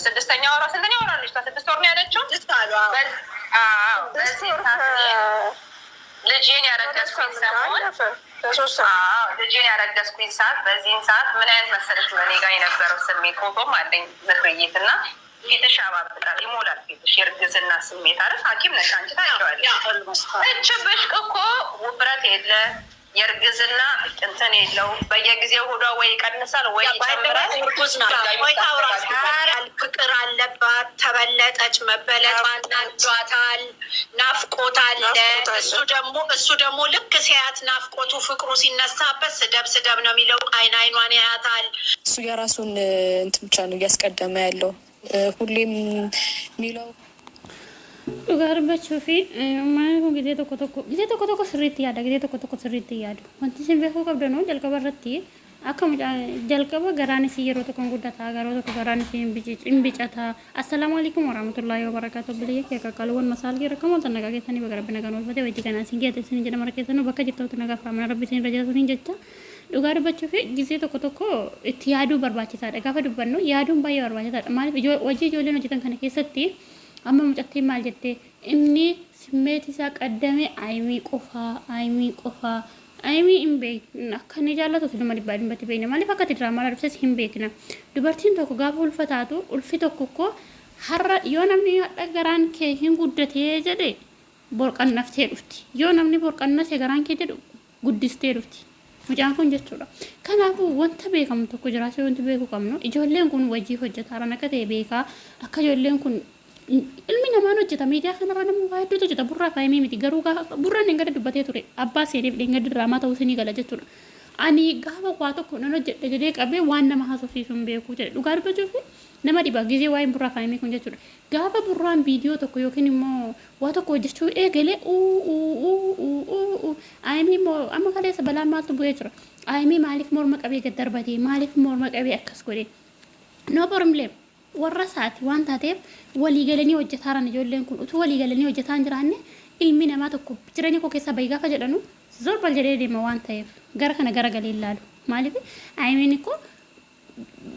ስድስተኛ ወሯ ስንተኛ ወሯ ልጅ 6 ወር ነው ያለችው። ልጄን ያረገዝኩኝ ሰሞን ልጄን ያረገዝኩኝ ሰዓት በዚህን ሰዓት ምን አይነት መሰለሽ እኔ ጋር የነበረው ስሜት ፎቶም አለኝ ዝርይት እና ፊትሽ ያባብጣል ይሞላል ፊትሽ የእርግዝና ስሜት አይደል ሐኪም ነሽ አንቺ ታውቂዋለሽ። እች ብሽቅ እኮ ውፍረት የለ የእርግዝና እንትን የለው በየጊዜው ሆዷ ወይ ይቀንሳል ወይ ይጨምራል። ፍቅር አለባት ተበለጠች መበለጧን ናጇታል ናፍቆት አለ። እሱ ደግሞ ልክ ሲያት ናፍቆቱ ፍቅሩ ሲነሳበት ስደብ ነው የሚለው አይኗን ያያታል። እሱ የራሱን እንትን ብቻ ነው እያስቀደመ ያለው ሁሌም የሚለው Dhugaar bachuu fi maal kun gizee tokko sirriitti yaada gizee tokko sirriitti yaadu wanti isin beekuu qabdanuu jalqaba irratti akka jalqaba garaan isii yeroo tokko guddataa garoo tokko garaan isii hin bicataa. Assalaamu alaikum warahmatullahi wabarakatuh bilee kee qaqqaluuwwan masaal kee rakkamoo tan nagaa keessanii baga rabbi nagaan oolfate wajji kanaa isin geete isin jedhama rakkeessanu bakka jirtootti nagaa firaamana rabbi isin irra jiraataniin jecha dhugaar bachuu fi gizee tokko itti yaaduu barbaachisaadha. Gaafa dubbannu yaaduun baay'ee barbaachisaadha. Maaliif wajji ijoolleen hojjetan kana keessatti amma mucattii maal jettee inni simmeeti isaa qaddame aymii qofaa aymii hin beekna akka inni jaallatu silma dhibbaa dhibbatti beekna maaliif akka diraamaa dhufses hin beekna. Dubartiin tokko gaafa ulfataatu ulfi tokko har'a yoo namni hadha garaan kee hin guddatee jedhe borqannaftee dhufti yoo namni borqannasee garaan kee jedhu guddistee dhufti. Mucaan kun jechuudha. Kanaafuu wanta beekamu tokko jiraachuu wanti beekuu qabnu ijoolleen kun wajjii hojjetaa akka ta'e beekaa akka ijoolleen kun ilmi namaan hojjeta miidiyaa kanarra namni waa hedduutu hojjeta burraa faayimii miti garuu burraan hin gada dubbatee ture abbaa seeneef dhenga diraamaa ta'uu isinii gala jechuudha. Ani gaafa waa tokko nan hojjedhe jedhee qabee waan nama haasofsiisu hin beeku jedhe dhugaa dubbachuuf nama dhiba gizee waa'een burraa faayimii kun jechuudha. Gaafa burraan viidiyoo tokko yookiin immoo waa tokko hojjechuu eegalee ayimii amma kaleessa balaan maaltu bu'ee jira ayimii maaliif morma qabee gad darbatee maaliif morma qabee akkas godhe no problem warra saati waan taateef walii galanii hojjetaaran ijoolleen kun utuu walii galanii hojjetaan jiraanne ilmi namaa tokko jireenya koo keessaa bahi gaafa jedhanu zorbal jedhee deema waan ta'eef gara kana gara galee ilaalu maaliif ayimiin ko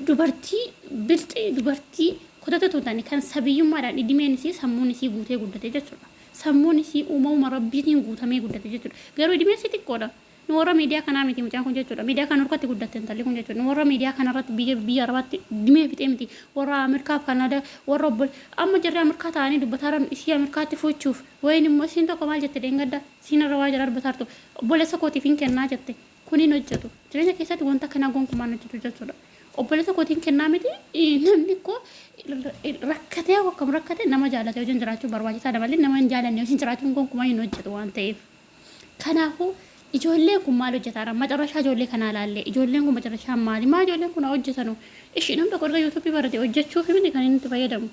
dubartii bilxii dubartii kutata taane kan sabiyyummaadhaan dhidhimeen isii sammuun isii guutee guddate jechuudha. Sammuun isii uumama rabbiitiin guutamee guddate jechuudha. Garuu dhidhimeen isii xiqqoodha. Nuwara media kana miti mucaan kun jechuudha. Media kana urkatti guddatte intalli kun jechuudha. Nuwara media kana irratti biyya arabaatti dhimee fixee miti. Warra Ameerikaa Kanaadaa warra obbol amma jarri Ameerikaa ta'anii dubbataara isii Ameerikaatti fuuchuuf wayin immoo isiin tokko maal jette deengadda siin irra waa jara dubbataartu obboleessa kootiif hin kennaa jette kuniin hojjetu. Jireenya keessatti wanta kana gonkumaan hojjetu jechuudha. Obboleessa kootiin kennaa miti namni ko rakkatee akkam rakkate nama jaallatee wajjin jiraachuu barbaachisaadha malee nama hin jaallanne wajjin jiraachuun gonkumaa hin hojjetu waan ta'eef. Kanaafuu ijoolleen kun maal hojjetaara macarrashaa ijoollee kanaa laallee ijoolleen kun macarrashaa maali maa ijoolleen kun hojjetanu ishii namni tokko erga yuutuubii barate hojjechuuf miti kan inni itti fayyadamu.